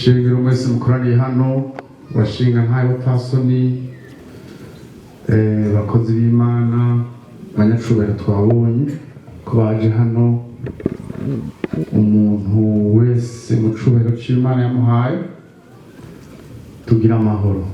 shingiro mwese mukoraniye hano bashinga nkayo pasoni bakozi b'Imana abanyacubahiro twabonye ko baje hano umuntu wese mu cubahiro c'Imana yamuhaye tugira amahoro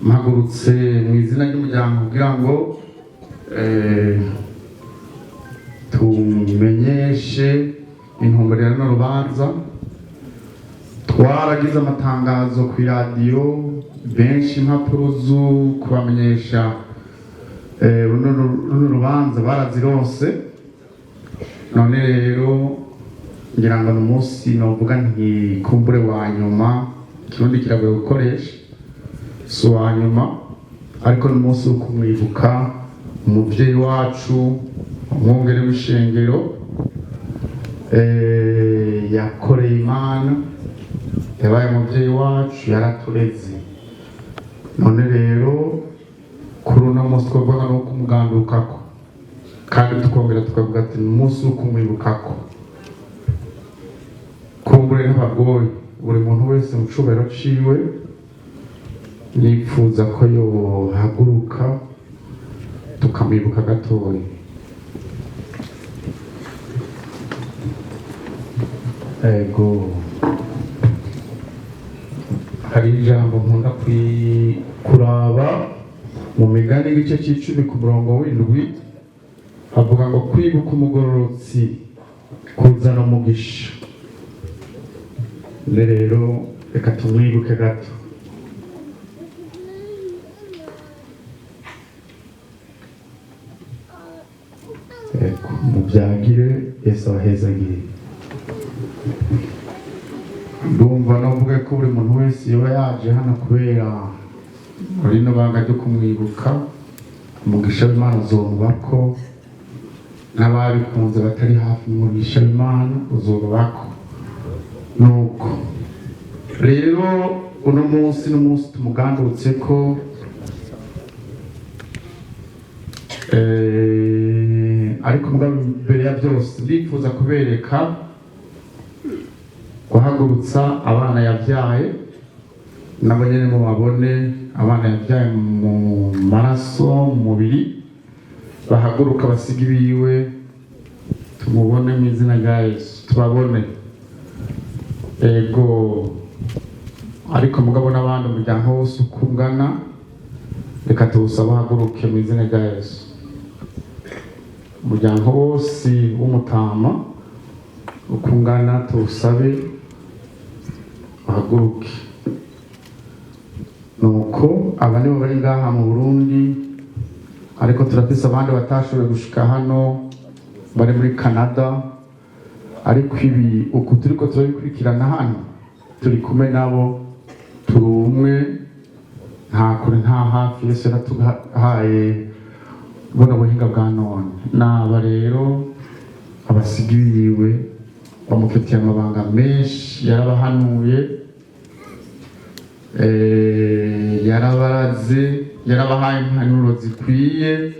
mpagurutse mu izina ry'umuryango kugira ngo tumenyeshe intumbero n'urubanza twaragize amatangazo ku radio benshi impapuro zo kubamenyesha runo rubanza barazirose none rero ngira ngo umunsi novuga nti kumbure wa nyuma kirundi kiragoye gukoresha so wa nyuma ariko n'umunsi wo kumwibuka umuvyeyi wacu umwungere w'ishengero yakoreye Imana yabaye umuvyeyi wacu yaratureze none rero kuri uno munsi twavuga no kumugandukako kandi tukongera tukavuga ati umunsi wo kumwibukako kumbure n'abagoye buri muntu wese mu cubahiro ciwe nipfuza ko yohaguruka tukamwibuka gatoya. Ego hari ijambo nkunda kuraba mu migani igice c'icumi ku murongo w'indwi avuga ngo kwibuka umugororotsi kuzana umugisha. Rero reka tumwibuke gato. Ego mubyagire Yesu abahezagire. Ndumva novuga ko buri muntu wese yoba yaje hano kubera rino banga ryo kumwibuka umugisha w'Imana uzomubako n'ababikunze batari hafi umugisha w'Imana uzomubako. Nuko rero uno munsi n'umunsi tumugandutse ko ariko mugabo mbere ya byose ndifuza kubereka guhagurutsa abana yavyaye nabo nyene mu babone abana yavyaye mu maraso mu mubiri bahaguruka basiga ibiwe tumubone mu izina rya Yesu tubabone. Ego ariko mugabo n'abandi umuryango wose ukungana reka tuwusaba haguruke mu izina rya Yesu. Umuryango wose w'umutama ukungana tuwusabe bahaguruke. Nuko aba nibo bari ngaha mu Burundi ariko turafise abandi batashoboye gushika hano bari muri Canada ariko ibi uku turiko turabikurikirana hano turi kumwe nabo turi umwe nta kure nta hafi Yesu yaratuhaye buno buhinga bwa none. Naba rero abasigiriwe bamufitiye amabanga menshi yarabahanuye yarabaraze yarabahaye impanuro zikwiye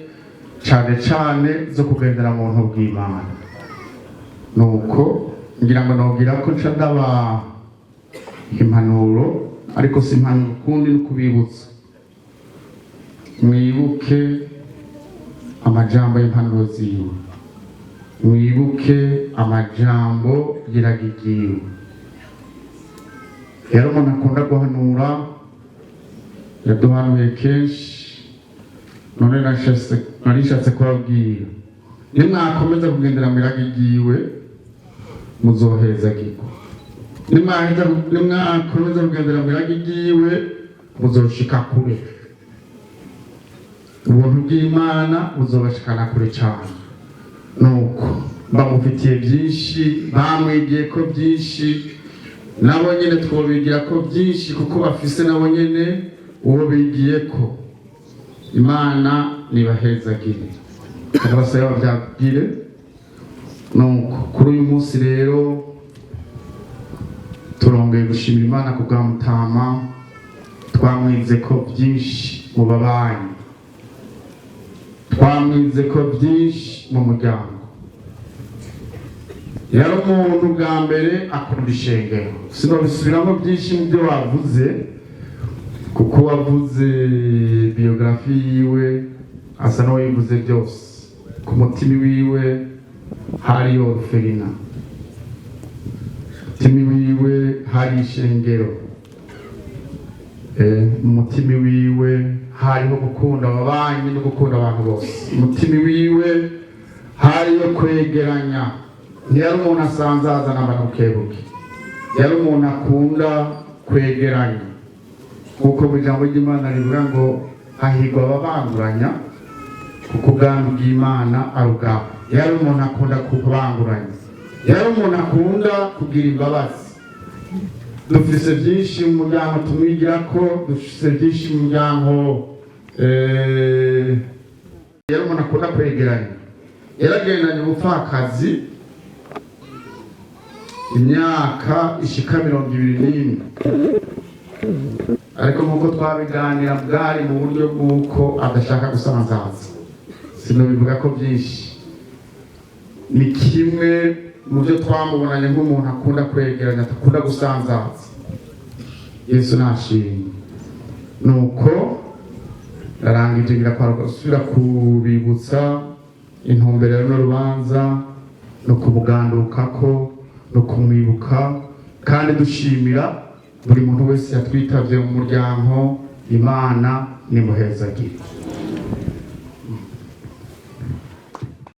cane cane zo kugendera mu buntu bw'Imana. Nuko ngira ngo nogira ko nca ndaba impanuro ariko si impanuro kundi no kubibutsa mwibuke amajambo y'impanuro ziwe mwibuke amajambo yiragigiwe. Rero umuntu akunda guhanura yaduhanuye kenshi none narishatse kubabwira nimwakomeza kugendera mu iragigiwe muzohezagirwa nimwakomeza kugendera mu iragigiwe muzoshika kure ubuntu bw'Imana buzobashikana kure cyane. Nuko bamufitiye byinshi bamwigiye ko byinshi nabo nyene twobigira ko byinshi kuko bafise nabo nyene uwo bigiye ko. Imana nibahezagire kabasaya babyagire. Nuko kuri uyu munsi rero turongeye gushimira Imana ku bwa Mutama twamwize ko byinshi mu babanyi twamwize ko byinshi mu muryango yari umuntu bwa mbere akunda ishengero. Sinobisubiramo byinshi mu byo wavuze kuko wavuze biografi yiwe asa n'uwayivuze byose. Ku mutima wiwe hari orphelina, mutima wiwe hari ishengero, mutima wiwe hariho gukunda ababanyi no gukunda abantu bose. Mutima wiwe hariyo kwegeranya. Ntiyari umuntu asanzaza n'abanukebuke, yari umuntu akunda kwegeranya. Kuko mu ijambo ry'Imana rivuga ngo hahirwa ababanguranya kuko ubwami bw'Imana ari ubwabo. Yari umuntu akunda kubanguranya, yari umuntu akunda kugira imbabazi. Dufise byinshi mu muryango tumwigira ko, dufise byinshi mu muryango. Yari umuntu akunda kwegeranya. Yaragendanye ubupfakazi imyaka ishika 21, ariko nkuko twabiganira bwari mu buryo bw'uko adashaka gusanzaza. Sinobivuga ko byinshi, ni kimwe mu byo twamubonanye nk'umuntu akunda kwegeranya, akunda gusanzaza. Yesu nashimye. Nuko narangije ngirakwarasubira kubibutsa intumbero n'urubanza no kumugandukako no kumwibuka, kandi dushimira buri muntu wese yatwitavye mu muryango. Imana nimuhezagire.